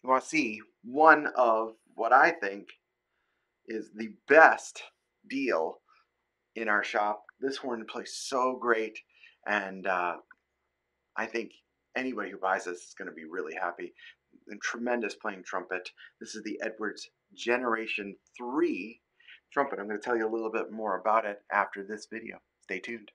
you want to see one of what I think is the best deal in our shop. This horn plays so great, and I think anybody who buys this is going to be really happy. And tremendous playing trumpet. This is the Edwards Generation 3 trumpet. I'm going to tell you a little bit more about it after this video. Stay tuned.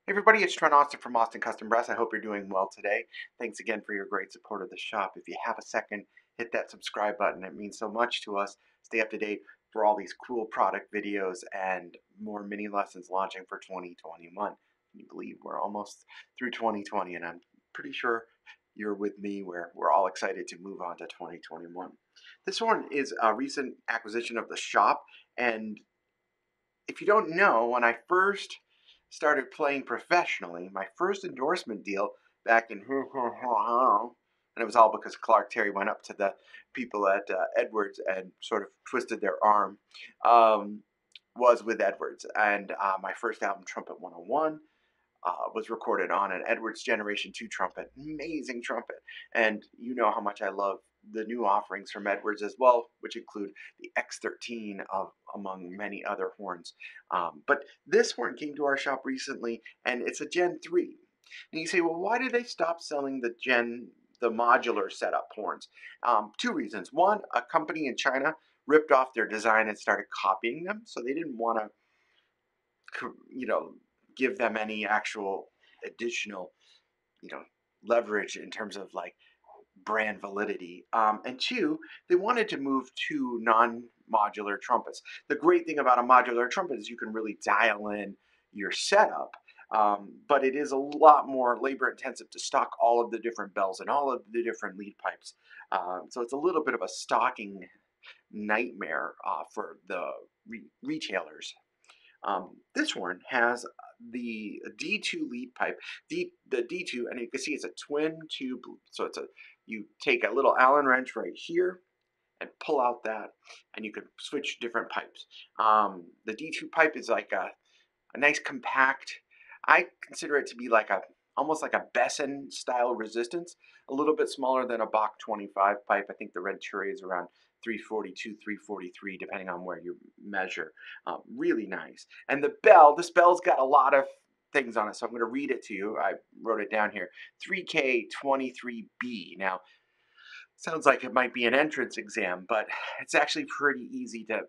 Hey everybody, it's Trent Austin from Austin Custom Brass. I hope you're doing well today. Thanks again for your great support of the shop. If you have a second, hit that subscribe button. It means so much to us. Stay up to date for all these cool product videos and more mini lessons launching for 2021. Can you believe we're almost through 2020, and I'm pretty sure you're with me where we're all excited to move on to 2021. This one is a recent acquisition of the shop, and if you don't know, when I first started playing professionally, my first endorsement deal back in, and it was all because Clark Terry went up to the people at Edwards and sort of twisted their arm, was with Edwards. And my first album, Trumpet 101, was recorded on an Edwards Generation 2 trumpet. Amazing trumpet. And you know how much I love the new offerings from Edwards as well, which include the X13 among many other horns. But this horn came to our shop recently, and it's a Gen 3. And you say, well, why did they stop selling the modular setup horns? Two reasons. One, a company in China ripped off their design and started copying them, so they didn't want to, give them any actual additional, leverage in terms of like brand validity. And two, they wanted to move to non-modular trumpets. The great thing about a modular trumpet is you can really dial in your setup, but it is a lot more labor intensive to stock all of the different bells and all of the different lead pipes. So it's a little bit of a stocking nightmare for the retailers. This horn has the D2 lead pipe, the D2, and you can see it's a twin tube. So you take a little Allen wrench right here and pull out that, and you can switch different pipes. The D2 pipe is like a nice compact. I consider it to be like almost like a Besson style resistance, a little bit smaller than a Bach 25 pipe. I think the venturi is around 342, 343, depending on where you measure. Really nice. And this bell's got a lot of things on it, so I'm going to read it to you. I wrote it down here. 3K23B. Now, sounds like it might be an entrance exam, but it's actually pretty easy to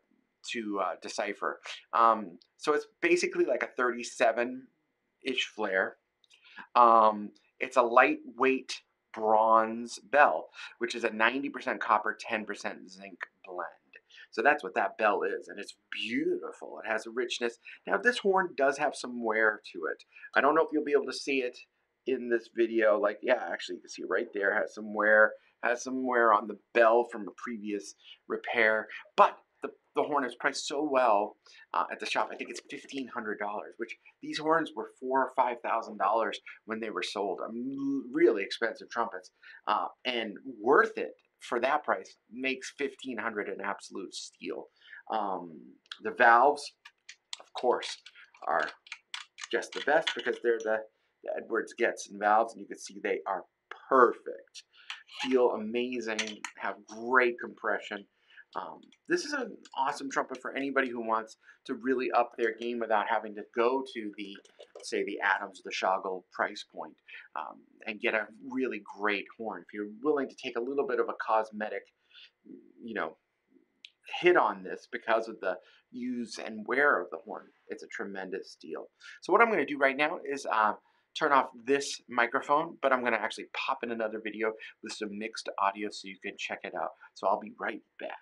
decipher. So it's basically like a 37-ish flare. It's a lightweight bronze bell, which is a 90% copper, 10% zinc blend. So that's what that bell is, and it's beautiful. It has a richness. Now, this horn does have some wear to it. I don't know if you'll be able to see it in this video. Like, yeah, actually, you can see right there, has some wear on the bell from a previous repair, but the horn is priced so well at the shop. I think it's $1,500, which these horns were $4,000 or $5,000 when they were sold. Really expensive trumpets, and worth it for that price. Makes $1,500 an absolute steal. The valves, of course, are just the best because they're the Edwards Getson valves, and you can see they are perfect. Feel amazing, have great compression. This is an awesome trumpet for anybody who wants to really up their game without having to go to say the Adams or the Schagel price point, and get a really great horn. If you're willing to take a little bit of a cosmetic, hit on this because of the use and wear of the horn, it's a tremendous deal. So what I'm going to do right now is turn off this microphone, but I'm going to actually pop in another video with some mixed audio so you can check it out. So I'll be right back.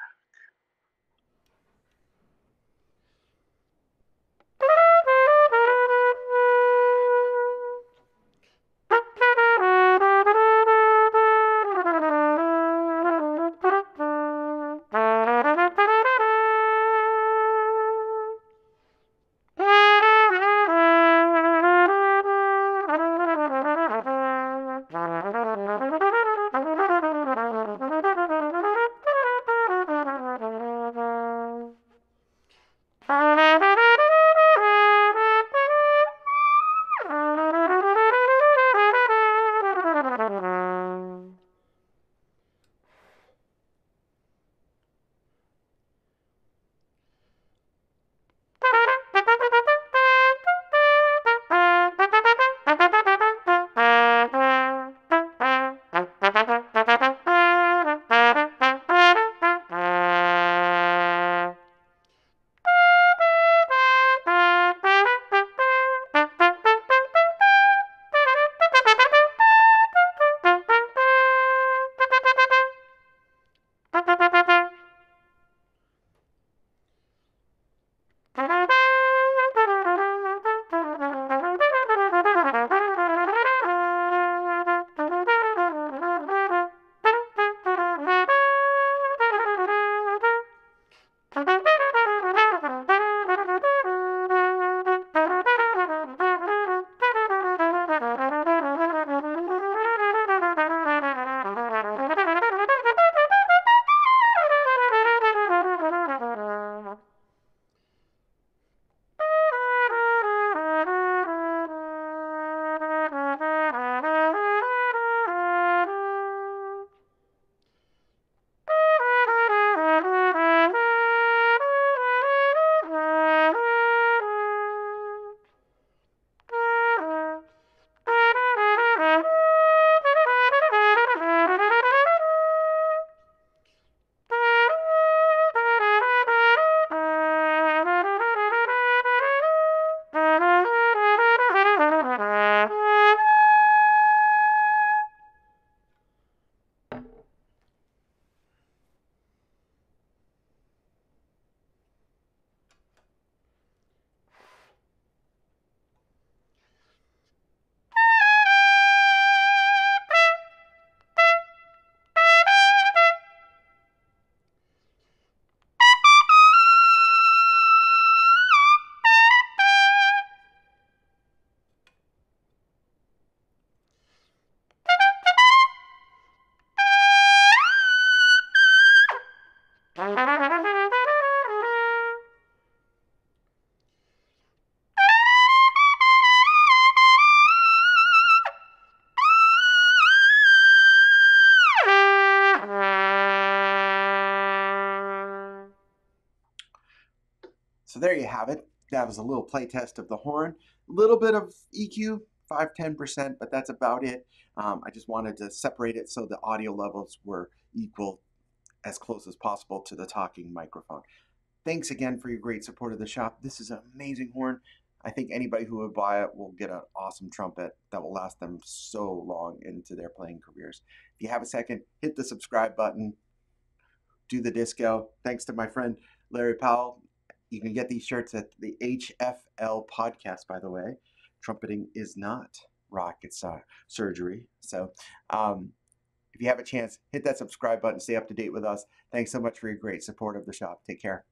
So there you have it. That was a little play test of the horn. A little bit of EQ, 5-10%, but that's about it. I just wanted to separate it so the audio levels were equal as close as possible to the talking microphone. Thanks again for your great support of the shop. This is an amazing horn. I think anybody who would buy it will get an awesome trumpet that will last them so long into their playing careers. If you have a second, hit the subscribe button, do the disco. Thanks to my friend Larry Powell. You can get these shirts at the HFL podcast, by the way. Trumpeting is not rocket surgery. So if you have a chance, hit that subscribe button. Stay up to date with us. Thanks so much for your great support of the shop. Take care.